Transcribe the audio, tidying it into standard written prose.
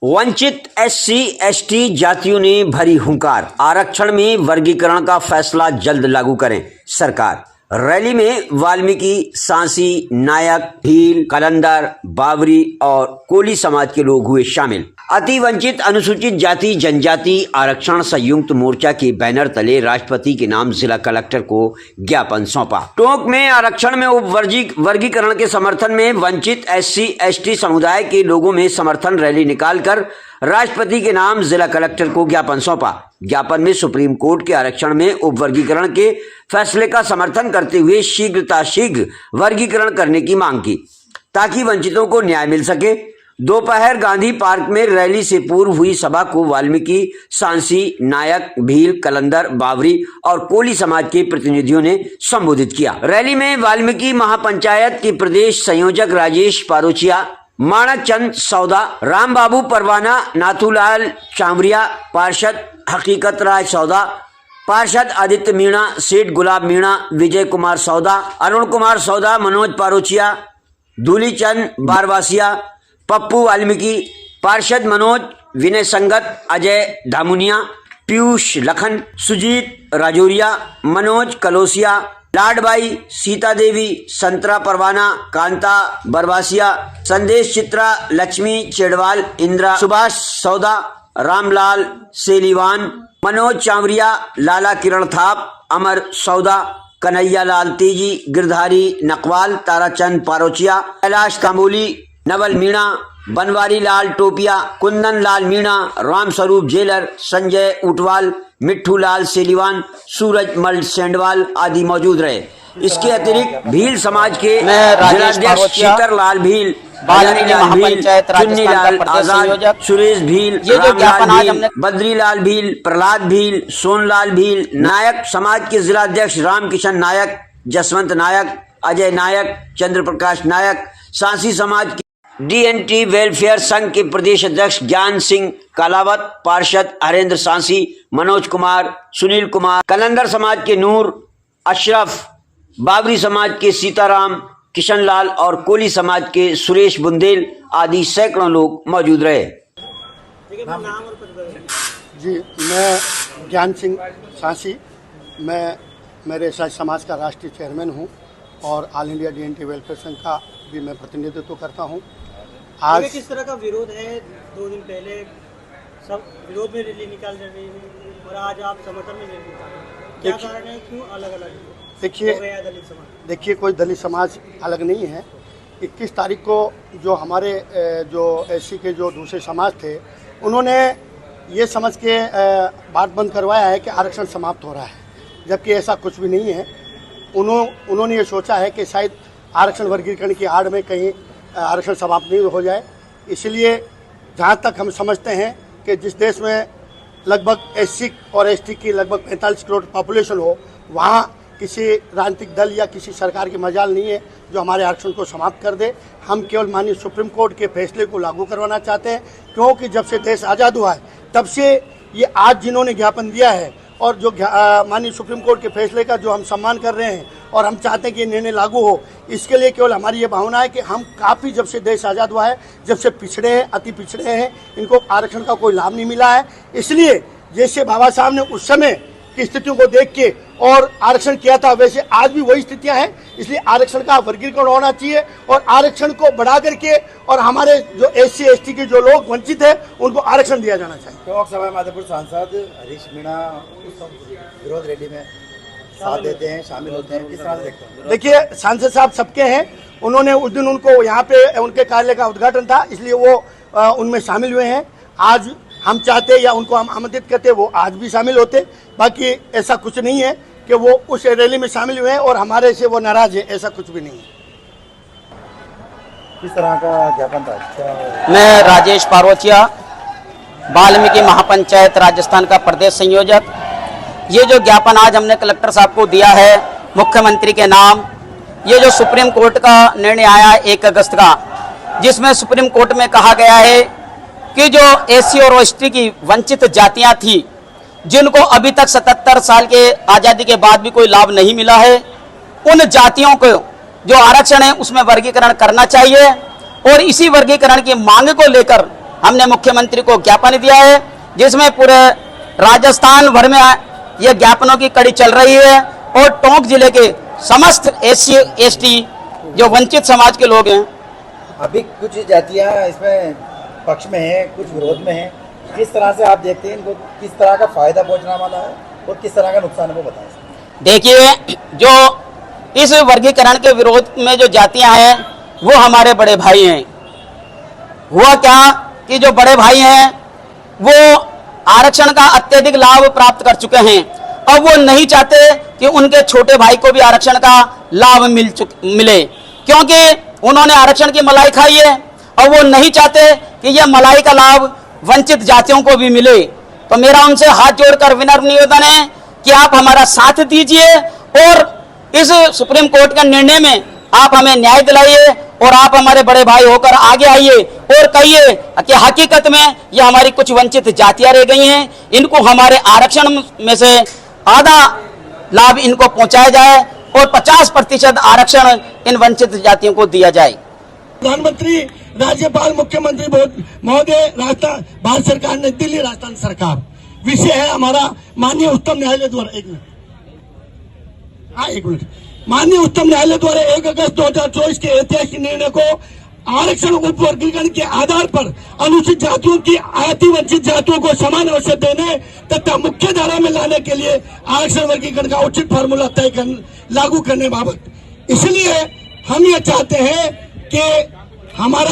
वंचित SC ST जातियों ने भरी हुंकार, आरक्षण में वर्गीकरण का फैसला जल्द लागू करें सरकार। रैली में वाल्मीकि, सांसी, नायक, भील, कलंदर, बावरी और कोली समाज के लोग हुए शामिल। अति वंचित अनुसूचित जाति जनजाति आरक्षण संयुक्त मोर्चा के बैनर तले राष्ट्रपति के नाम जिला कलेक्टर को ज्ञापन सौंपा। टोंक में आरक्षण में वर्गीकरण के समर्थन में वंचित एससी एसटी समुदाय के लोगों में समर्थन रैली निकालकर राष्ट्रपति के नाम जिला कलेक्टर को ज्ञापन सौंपा। ज्ञापन में सुप्रीम कोर्ट के आरक्षण में उपवर्गीकरण के फैसले का समर्थन करते हुए शीघ्र वर्गीकरण करने की मांग की ताकि वंचितों को न्याय मिल सके। दोपहर गांधी पार्क में रैली से पूर्व हुई सभा को वाल्मीकि, सांसी, नायक, भील, कलंदर, बावरी और कोली समाज के प्रतिनिधियों ने संबोधित किया। रैली में वाल्मीकि महापंचायत के प्रदेश संयोजक राजेश पारोचिया, माणक चंद सौदा, राम बाबू परवाना, नाथूलाल चावरिया, पार्षद हकीकत राय सौदा, पार्षद आदित्य मीणा, सेठ गुलाब मीणा, विजय कुमार सौदा, अरुण कुमार सौदा, मनोज पारोचिया, धूलीचंद बारवासिया, पप्पू वाल्मीकि, पार्षद मनोज, विनय संगत, अजय धामुनिया, पीयूष लखन, सुजीत राजौरिया, मनोज कलोसिया, लाडबाई, सीता देवी, संतरा परवाना, कांता बरवासिया, संदेश चित्रा, लक्ष्मी चेड़वाल, इंदिरा, सुभाष सौदा, रामलाल सेलीवान, मनोज चावरिया, लाला किरण थाप, अमर सौदा, कन्हैया लाल तेजी, गिरधारी नकवाल, ताराचंद पारोचिया, कैलाश तांबोली, नवल मीणा, बनवारी लाल टोपिया, कुंदन लाल मीणा, राम स्वरूप जेलर, संजय उटवाल, मिट्ठू लाल सेलीवान, सूरज मल सेंडवाल आदि मौजूद रहे। इसके अतिरिक्त भील समाज के जिलाध्यक्ष शीतर लाल भील, वाल्मीकि महापंचायत राजस्थान का प्रदेश संयोजक सुरेश भील, बद्रीलाल भील, प्रहलाद भील, सोनलाल भील, नायक समाज के जिलाध्यक्ष रामकिशन नायक, जसवंत नायक, अजय नायक, चंद्र प्रकाश नायक, सांसी समाज के डीएनटी वेलफेयर संघ के प्रदेश अध्यक्ष ज्ञान सिंह कालावत, पार्षद हरेंद्र सांसी, मनोज कुमार, सुनील कुमार, कलंदर समाज के नूर अशरफ, बावरी समाज के सीताराम, किशन लाल और कोली समाज के सुरेश बुंदेल आदि सैकड़ों लोग मौजूद रहे। जी, मैं ज्ञान सिंह सांसी, मैं मेरे समाज का राष्ट्रीय चेयरमैन हूं और ऑल इंडिया डीएनटी वेलफेयर संघ का भी मैं प्रतिनिधित्व करता हूं। आज किस तरह का विरोध है? 2 दिन पहले सब विरोध में रैली निकाल रहे हैं और आज आप समर्थन में रैली निकाल रहे हैं, क्या कारण है? क्यों अलग-अलग? देखिए कोई दलित समाज अलग नहीं है। 21 तारीख को जो हमारे जो एससी के जो दूसरे समाज थे, उन्होंने ये समझ के बात बंद करवाया है कि आरक्षण समाप्त हो रहा है, जबकि ऐसा कुछ भी नहीं है। उन्होंने ये सोचा है कि शायद आरक्षण वर्गीकरण की आड़ में कहीं आरक्षण समाप्त नहीं हो जाए। इसलिए जहाँ तक हम समझते हैं कि जिस देश में लगभग एससी और एसटी की लगभग 45 करोड़ पॉपुलेशन हो, वहाँ किसी राजनीतिक दल या किसी सरकार की मजाल नहीं है जो हमारे आरक्षण को समाप्त कर दे। हम केवल माननीय सुप्रीम कोर्ट के फैसले को लागू करवाना चाहते हैं, क्योंकि जब से देश आज़ाद हुआ है तब से ये आज जिन्होंने ज्ञापन दिया है और जो माननीय सुप्रीम कोर्ट के फैसले का जो हम सम्मान कर रहे हैं और हम चाहते हैं कि निर्णय लागू हो, इसके लिए केवल हमारी ये भावना है कि हम काफ़ी जब से देश आज़ाद हुआ है, जब से पिछड़े हैं, अति पिछड़े हैं, इनको आरक्षण का कोई लाभ नहीं मिला है। इसलिए जैसे बाबा साहब ने उस समय की स्थितियों को देख के और आरक्षण किया था, वैसे आज भी वही स्थितियां हैं। इसलिए आरक्षण का वर्गीकरण होना चाहिए और आरक्षण को बढ़ा करके और हमारे जो एससी एसटी के जो लोग वंचित है उनको आरक्षण दिया जाना चाहिए। टोंक सभा माधोपुर सांसद हरीश मीणा विरोध रैली में साथ देते हैं, शामिल होते हैं, किस तरह से देखते हैं? देखिए, सांसद साहब सबके हैं। उन्होंने उस दिन उनको यहाँ पे उनके कार्यालय का उद्घाटन था, इसलिए वो उनमें शामिल हुए हैं। आज हम चाहते या उनको हम आमंत्रित करते वो आज भी शामिल होते। बाकी ऐसा कुछ नहीं है कि वो उस रैली में शामिल हुए हैं और हमारे से वो नाराज है, ऐसा कुछ भी नहीं है। किस तरह का ज्ञापन था? मैं राजेश पारोचिया, वाल्मीकि महापंचायत राजस्थान का प्रदेश संयोजक। ये जो ज्ञापन आज हमने कलेक्टर साहब को दिया है मुख्यमंत्री के नाम, ये जो सुप्रीम कोर्ट का निर्णय आया 1 अगस्त का, जिसमें सुप्रीम कोर्ट में कहा गया है कि जो एससी और एसटी की वंचित जातियां थी, जिनको अभी तक 77 साल के आज़ादी के बाद भी कोई लाभ नहीं मिला है, उन जातियों को जो आरक्षण है उसमें वर्गीकरण करना चाहिए। और इसी वर्गीकरण की मांग को लेकर हमने मुख्यमंत्री को ज्ञापन दिया है, जिसमें पूरे राजस्थान भर में ये ज्ञापनों की कड़ी चल रही है और टोंक जिले के समस्त SC ST जो वंचित समाज के लोग हैं, अभी कुछ जातियां इसमें पक्ष में हैं, कुछ विरोध में हैं। किस तरह से आप देखते हैं इनको, किस तरह का फायदा पहुंचने वाला है और किस तरह का नुकसान है, वो बताएं। देखिए, जो इस वर्गीकरण के विरोध में जो जातियां हैं वो हमारे बड़े भाई हैं। हुआ क्या कि जो बड़े भाई हैं वो आरक्षण का अत्यधिक लाभ प्राप्त कर चुके हैं और वो नहीं चाहते कि उनके छोटे भाई को भी आरक्षण का लाभ मिले, क्योंकि उन्होंने आरक्षण की मलाई खाई है और वो नहीं चाहते कि यह मलाई का लाभ वंचित जातियों को भी मिले। तो मेरा उनसे हाथ जोड़कर विनम्र निवेदन है कि आप हमारा साथ दीजिए और इस सुप्रीम कोर्ट के निर्णय में आप हमें न्याय दिलाइए और आप हमारे बड़े भाई होकर आगे आइए और कहिए कि हकीकत में ये हमारी कुछ वंचित जातियां रह गई हैं, इनको हमारे आरक्षण में से आधा लाभ इनको पहुंचाया जाए और 50% आरक्षण इन वंचित जातियों को दिया जाए। प्रधानमंत्री, राज्यपाल, मुख्यमंत्री महोदय, राजस्थान भारत सरकार, नई दिल्ली राजस्थान सरकार। विषय है हमारा माननीय उच्चतम न्यायालय द्वारा एक मिनट माननीय उच्चतम न्यायालय द्वारा 1 अगस्त 2024 के ऐतिहासिक निर्णय को आरक्षण उपवर्गीकरण के आधार पर अनुसूचित जातियों की अति वंचित जातियों को समान अवसर देने तथा मुख्य धारा में लाने के लिए आरक्षण वर्गीकरण का उचित फार्मूला लागू करने बाबत। इसलिए हम ये चाहते हैं कि हमारा